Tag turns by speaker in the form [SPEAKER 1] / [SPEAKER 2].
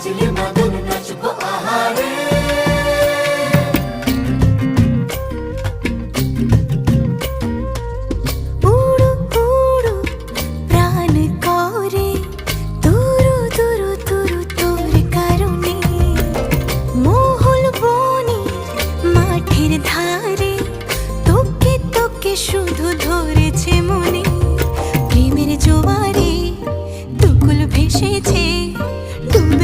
[SPEAKER 1] বাজলে মাদল নাচবো আহারে।
[SPEAKER 2] উড়ু উড়ু প্রাণ করে তুরু তুরু তুরু তোর কারণে, মহল বনে মাঠের ধারে তোকে তোকে শুধু ধরেছে মনে। প্রেমের জোয়ারে দুকুল ভেসেছে ডুবে